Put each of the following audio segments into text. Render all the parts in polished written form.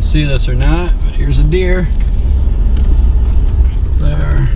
can see this or not, but here's a deer. There.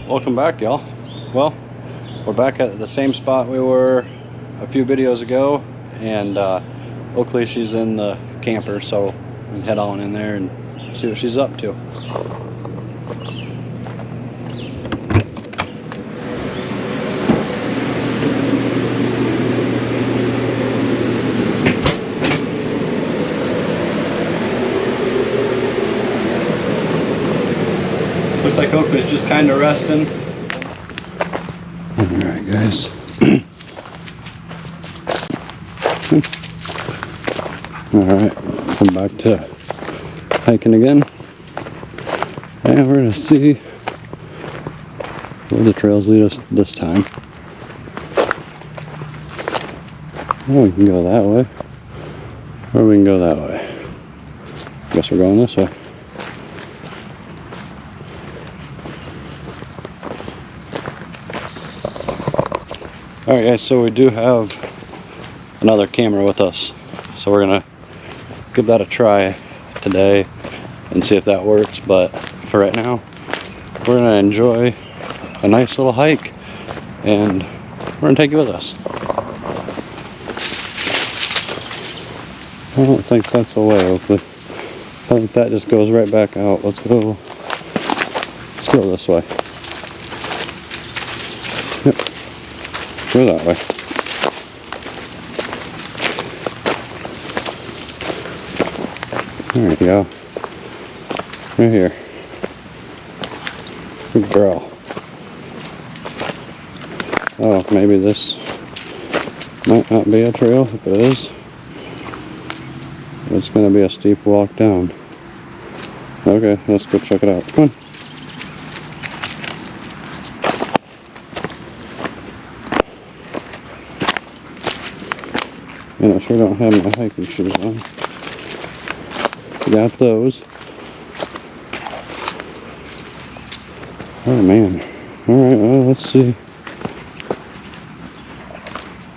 Welcome back, y'all. Well, we're back at the same spot we were a few videos ago, and Oakley, she's in the camper, so we can head on in there and see what she's up to. Looks like Oakley's just kind of resting. Alright, guys. Alright, come back to hiking again. And we're going to see where the trails lead us this time. Well, we can go that way. Or we can go that way. Guess we're going this way. Alright guys, so we do have another camera with us, so we're gonna give that a try today and see if that works. But for right now, we're gonna enjoy a nice little hike, and we're gonna take you with us. I don't think that's the way, Oakley. I think that just goes right back out. Let's go this way. Yep. Go that way. There you go. Right here. Good girl. Oh, maybe this might not be a trail. If it is, it's going to be a steep walk down. Okay, let's go check it out. Come on. And I sure don't have my hiking shoes on. Got those. Oh man. Alright, well, let's see.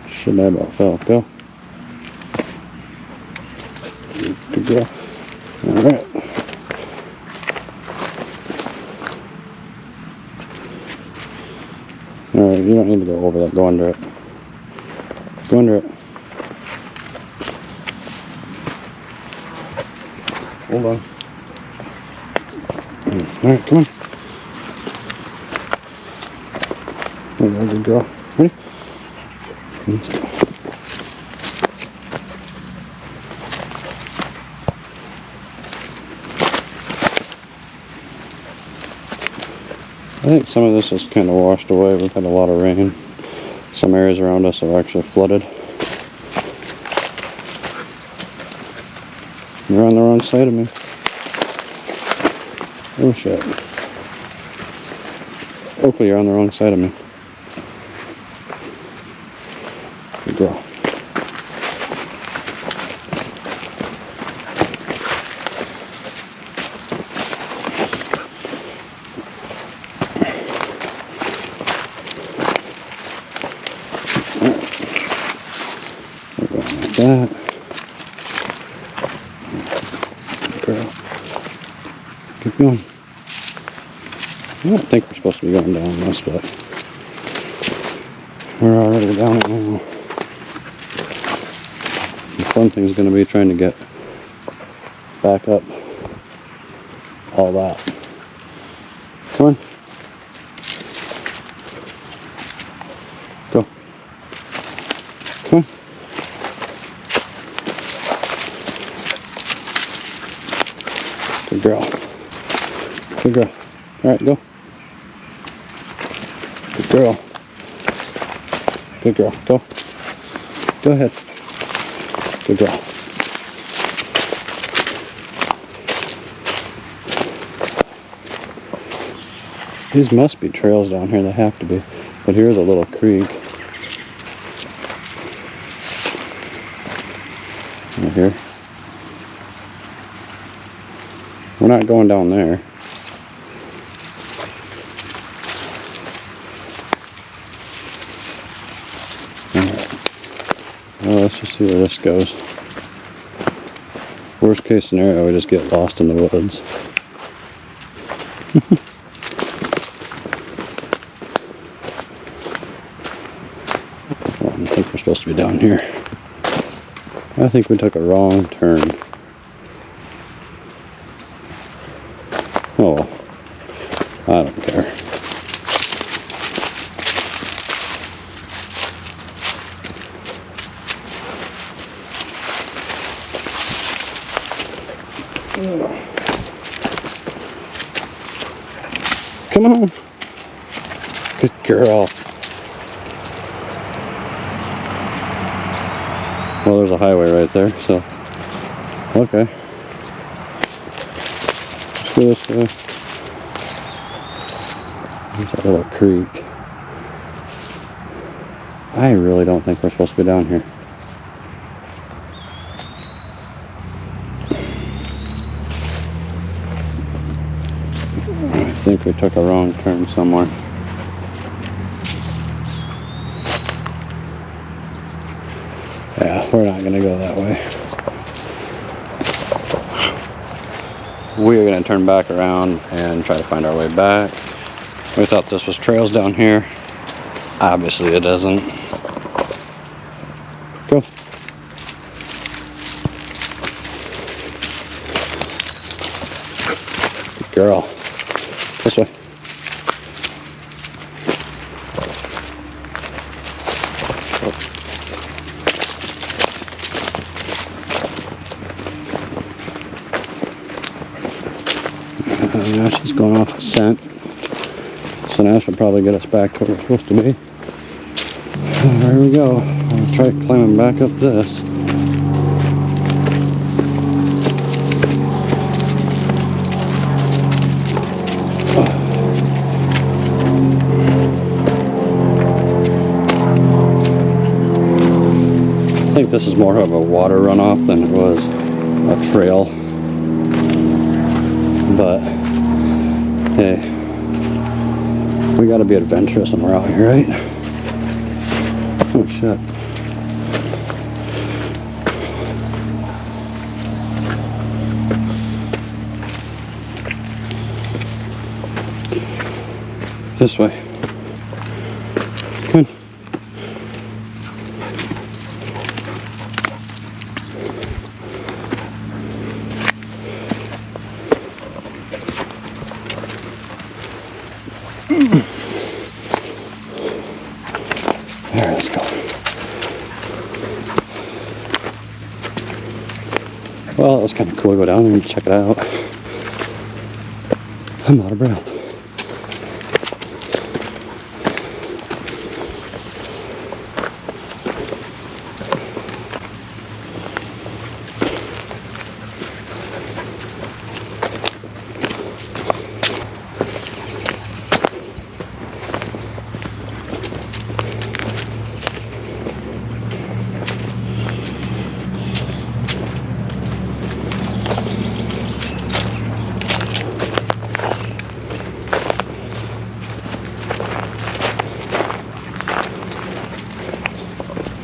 Should have about fell. Go. Good girl. Alright. Alright, you don't need to go over that. Go under it. Go under it. Hold on. Alright, come on. There you go, good girl. Ready? Let's go. I think some of this is kind of washed away. We've had a lot of rain. Some areas around us are actually flooded. You're on the wrong side of me. Oh shit. Oakley, you're on the wrong side of me. Good girl. We're going like that. Girl. Keep going. I don't think we're supposed to be going down this, but we're already down it now. fun thing is going to be trying to get back up all that. Come on. Go. Come on. Good girl. Good girl. All right, go. Good girl. Good girl. Go. Go ahead. Good girl. These must be trails down here. They have to be. But here's a little creek. Right here. We're not going down there. Alright. Well, let's just see where this goes. Worst case scenario, we just get lost in the woods. Well, I think we're supposed to be down here. I think we took a wrong turn. Oh, I don't care. Come on. Good girl. Well, there's a highway right there, so okay. Let's go this way. There's that little creek. I really don't think we're supposed to be down here. I think we took a wrong turn somewhere. Yeah, we're not going to go that way. We are going to turn back around and try to find our way back. We thought this was trails down here. Obviously it isn't. Go. Good girl. This way. Now she's going off a scent. So now she'll probably get us back to where we're supposed to be. There we go. I'll try climbing back up this. I think this is more of a water runoff than it was a trail. But hey, we gotta be adventurous when we're out here, right? Oh shit. This way. Good. Alright, let's go. Well, it was kind of cool to go down there and check it out. I'm out of breath.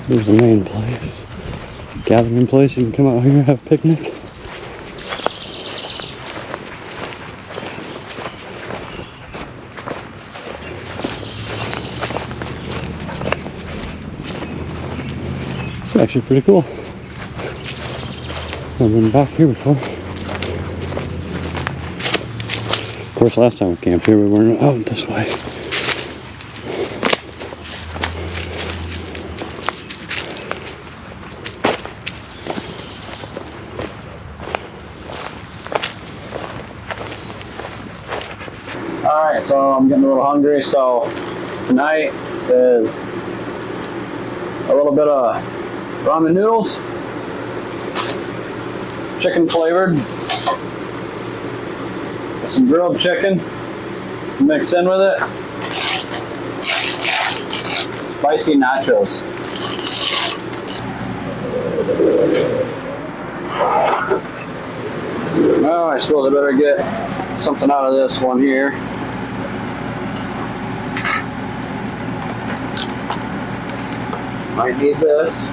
Here's the main place. Gathering place. You can come out here and have a picnic. It's actually pretty cool. I've been back here before. Of course, last time we camped here, we weren't out this way. Alright, so I'm getting a little hungry, so tonight is a little bit of ramen noodles, chicken flavored, with some grilled chicken, mix in with it, spicy nachos. Well, I suppose I better get something out of this one here. Might need this.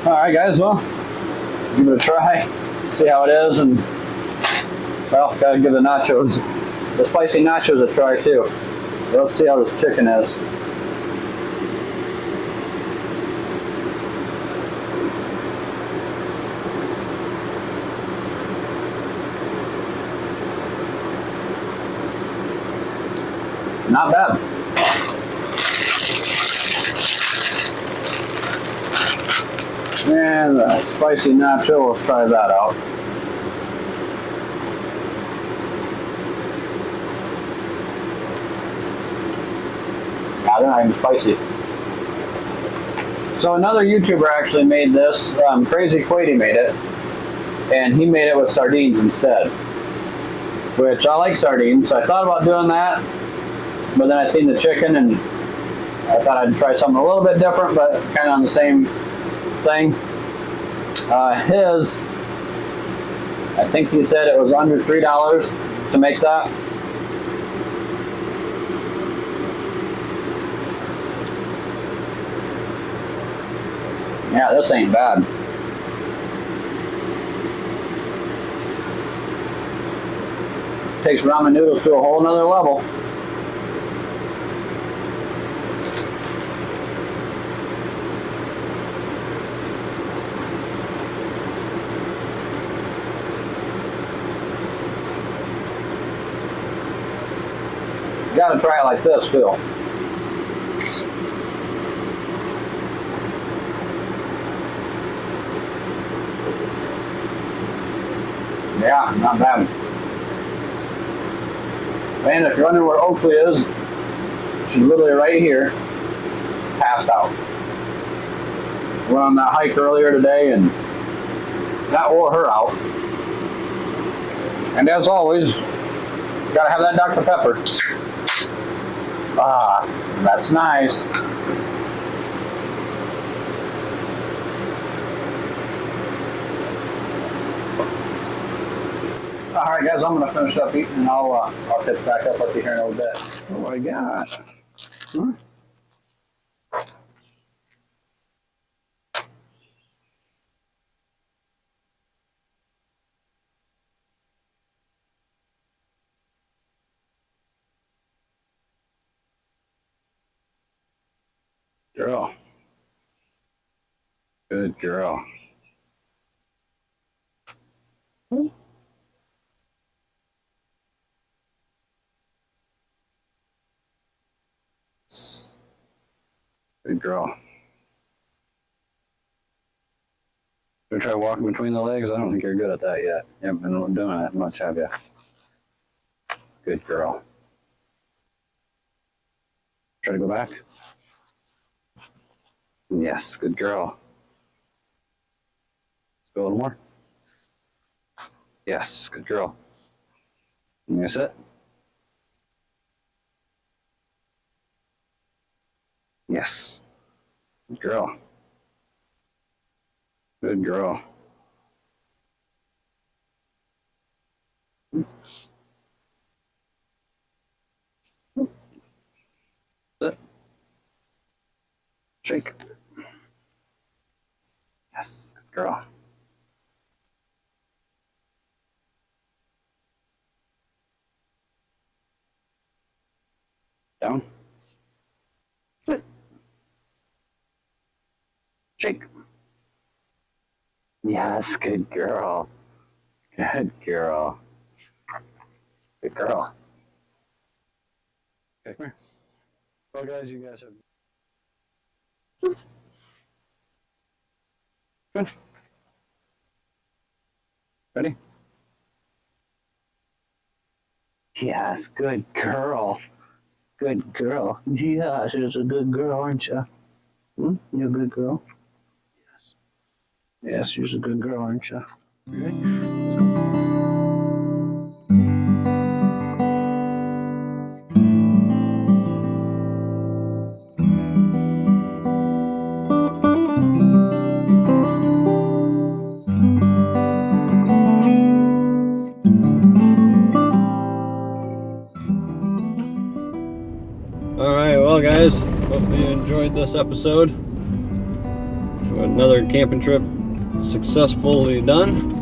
Alright guys, well, give it a try, see how it is, and well, gotta give the nachos, the spicy nachos a try too. Let's see how this chicken is. Not bad. And the spicy nacho, let's try that out. Yeah, they're not even spicy. So another YouTuber actually made this, Crazy Quady made it, and he made it with sardines instead. Which I like sardines, so I thought about doing that, but then I seen the chicken and I thought I'd try something a little bit different, but kind of on the same thing. His, I think he said it was under $3 to make that. Yeah, this ain't bad. Takes ramen noodles to a whole nother level. You gotta try it like this too. Yeah, not bad. And if you're wondering where Oakley is, she's literally right here, passed out. Went on that hike earlier today and that wore her out. And as always, gotta have that Dr. Pepper. Ah, that's nice. Alright guys, I'm gonna finish up eating and I'll catch back up with you here in a little bit. Oh my gosh. Huh? Girl. Good girl. Good girl. You try walking between the legs? I don't think you're good at that yet. You haven't been doing that much, have you? Good girl. Try to go back? Yes, good girl. Let's go a little more. Yes, good girl. Can you sit? Yes. Good girl. Good girl. Sit. Shake. Yes, good girl. Down. Sit. Shake. Yes, good girl. Good girl. Good girl. Okay, come here. Well, guys, you guys have. Good. Ready? Yes, good girl. Good girl. Yes, you're a good girl, aren't you? Hmm? You're a good girl? Yes. Yes, you're a good girl, aren't you? Okay. Let's go. Alright, well guys, hopefully you enjoyed this episode. Another camping trip successfully done.